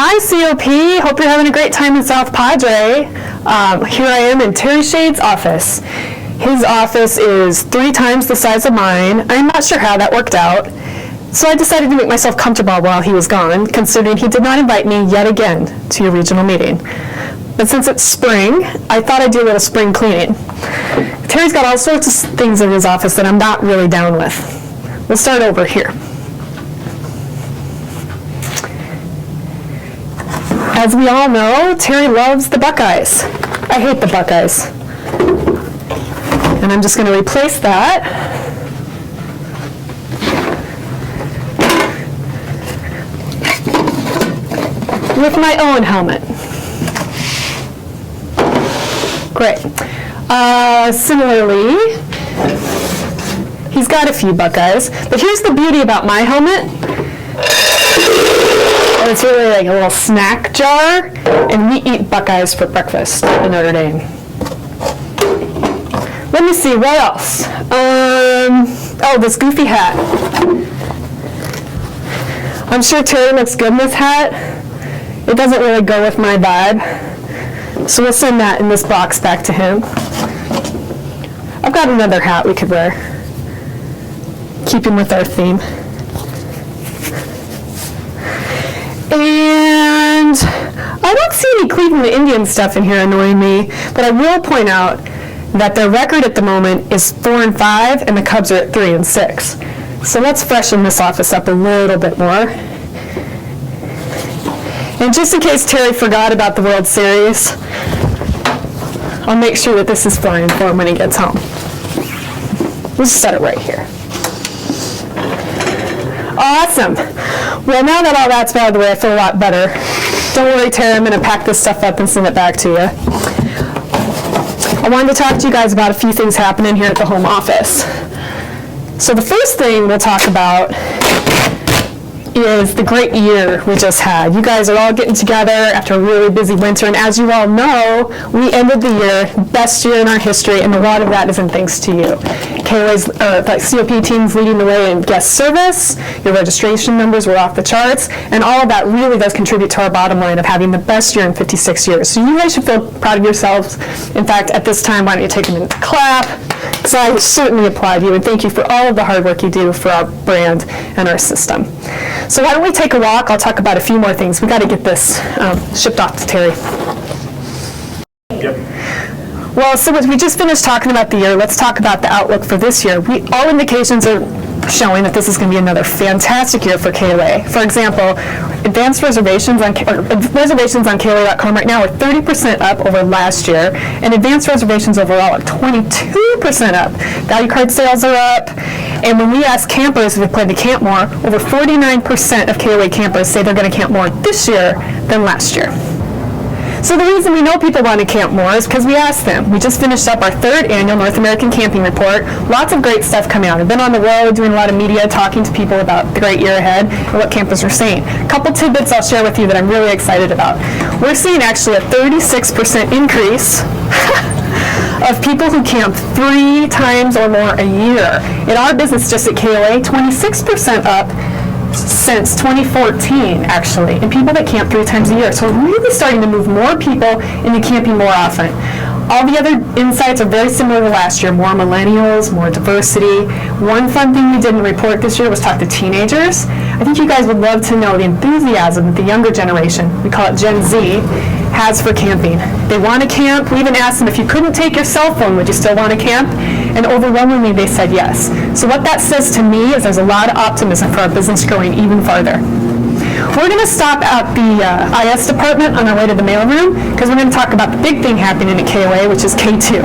Hi, COP. Hope you're having a great time in South Padre. Here I am in Terry Shade's office. His office is 3 times the size of mine. I'm not sure how that worked out. So I decided to make myself comfortable while he was gone, considering he did not invite me yet again to your regional meeting. But since it's spring, I thought I'd do a little spring cleaning. Terry's got all sorts of things in his office that I'm not really down with. We'll start over here. As we all know, Terry loves the Buckeyes. I hate the Buckeyes. And I'm just going to replace that with my own helmet. Great. Similarly, he's got a few Buckeyes, but here's the beauty about my helmet. It's really like a little snack jar, and we eat Buckeyes for breakfast in Notre Dame. Let me see, what else? Oh, this goofy hat. I'm sure Terry looks good in this hat. It doesn't really go with my vibe, so we'll send that in this box back to him. I've got another hat we could wear, keeping with our theme. And I don't see any Cleveland Indian stuff in here annoying me, but I will point out that their record at the moment is 4-5, and the Cubs are at 3-6. So let's freshen this office up a little bit more. And just in case Terry forgot about the World Series, I'll make sure that this is flying for him when he gets home. We'll set it right here. Awesome. Well, now that all that's out of the way, I feel a lot better. Don't worry, Terry, I'm going to pack this stuff up and send it back to you. I wanted to talk to you guys about a few things happening here at the home office. So the first thing we'll talk about is the great year we just had. You guys are all getting together after a really busy winter, and as you all know, we ended the year, best year in our history, and a lot of that is in thanks to you. KOA's, COP team's leading the way in guest service, your registration numbers were off the charts, and all of that really does contribute to our bottom line of having the best year in 56 years. So you guys should feel proud of yourselves. In fact, at this time, why don't you take a minute to clap, because I certainly applaud you, and thank you for all of the hard work you do for our brand and our system. So why don't we take a walk? I'll talk about a few more things. We got to get this shipped off to Terry. Yep. Well, so we just finished talking about the year. Let's talk about the outlook for this year. All indications are showing that this is going to be another fantastic year for KOA. For example, advanced reservations on KOA.com right now are 30% up over last year, and advanced reservations overall are 22% up. Value card sales are up, and when we ask campers if they plan to camp more, over 49% of KOA campers say they're going to camp more this year than last year. So the reason we know people want to camp more is because we asked them. We just finished up our 3rd annual North American Camping Report. Lots of great stuff coming out. I've been on the road doing a lot of media, talking to people about the great year ahead and what campers are saying. A couple tidbits I'll share with you that I'm really excited about. We're seeing actually a 36% increase of people who camp 3 times or more a year. In our business just at KOA, 26% up since 2014, actually, and people that camp 3 times a year. So we're really starting to move more people into camping more often. All the other insights are very similar to last year. More millennials, more diversity. One fun thing we didn't report this year was talk to teenagers. I think you guys would love to know the enthusiasm that the younger generation, we call it Gen Z, has for camping. They want to camp. We even asked them, if you couldn't take your cell phone, would you still want to camp? And overwhelmingly, they said yes. So what that says to me is there's a lot of optimism for our business growing even farther. We're going to stop at the IS department on our way to the mailroom, because we're going to talk about the big thing happening at KOA, which is K2.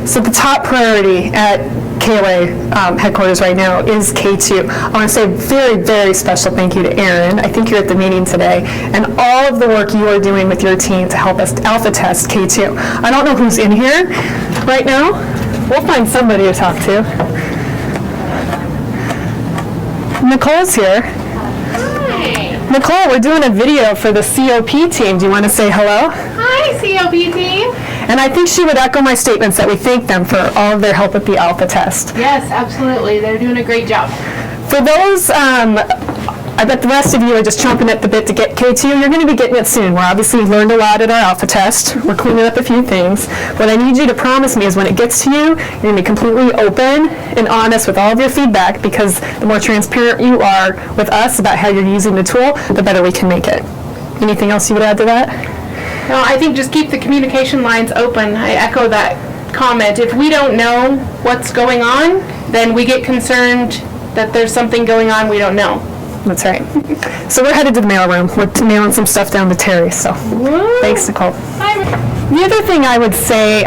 So the top priority at KOA headquarters right now is K2. I want to say a very, very special thank you to Erin. I think you're at the meeting today, and all of the work you are doing with your team to help us alpha test K2. I don't know who's in here right now. We'll find somebody to talk to. Nicole's here. Hi. Nicole, we're doing a video for the COP team. Do you want to say hello? Hi, COP team. And I think she would echo my statements that we thank them for all of their help with the alpha test. Yes, absolutely. They're doing a great job. For those I bet the rest of you are just chomping at the bit to get K2. You're going to be getting it soon. We're obviously learned a lot at our alpha test. We're cleaning up a few things. What I need you to promise me is when it gets to you, you're going to be completely open and honest with all of your feedback, because the more transparent you are with us about how you're using the tool, the better we can make it. Anything else you would add to that? No, I think just keep the communication lines open. I echo that comment. If we don't know what's going on, then we get concerned that there's something going on we don't know. That's right. So we're headed to the mailroom. We're mailing some stuff down to Terry, so thanks, Nicole. The other thing I would say,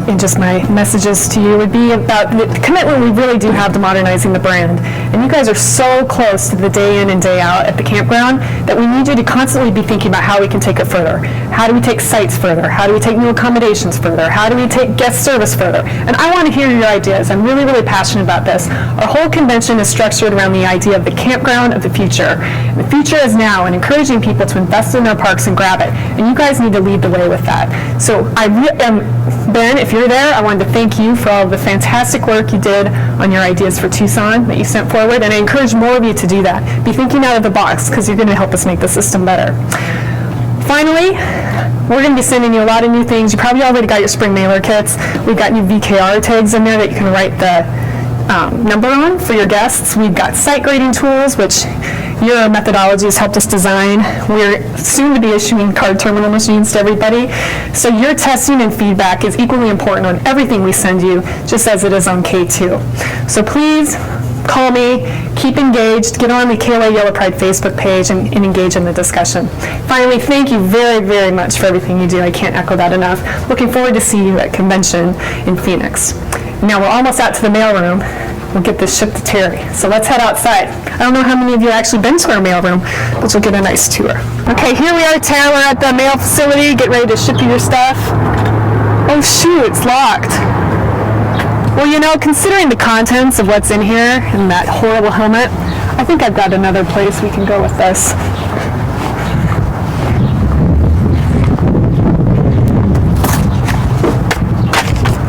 in just my messages to you, would be about the commitment we really do have to modernizing the brand. And you guys are so close to the day in and day out at the campground that we need you to constantly be thinking about how we can take it further. How do we take sites further? How do we take new accommodations further? How do we take guest service further? And I want to hear your ideas. I'm really, really passionate about this. Our whole convention is structured around the idea of the campground of the future. And the future is now, and encouraging people to invest in their parks and grab it. And you guys need to lead the way with that. So Ben, if you're there, I wanted to thank you for all of the fantastic work you did on your ideas for Tucson that you sent forward, and I encourage more of you to do that. Be thinking out of the box, because you're going to help us make the system better. Finally, we're going to be sending you a lot of new things. You probably already got your spring mailer kits. We've got new VKR tags in there that you can write the number on for your guests. We've got site grading tools, which your methodology has helped us design. We're soon to be issuing card terminal machines to everybody. So your testing and feedback is equally important on everything we send you, just as it is on K2. So please call me, keep engaged, get on the KLA Yellow Pride Facebook page and engage in the discussion. Finally, thank you very, very much for everything you do. I can't echo that enough. Looking forward to seeing you at convention in Phoenix. Now we're almost out to the mailroom. We'll get this shipped to Terry. So let's head outside. I don't know how many of you have actually been to our mailroom, but you'll get a nice tour. Okay, here we are, Tara. We're at the mail facility. Get ready to ship you your stuff. Oh shoot, it's locked. Well, you know, considering the contents of what's in here and that horrible helmet, I think I've got another place we can go with this.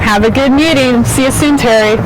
Have a good meeting. See you soon, Terry.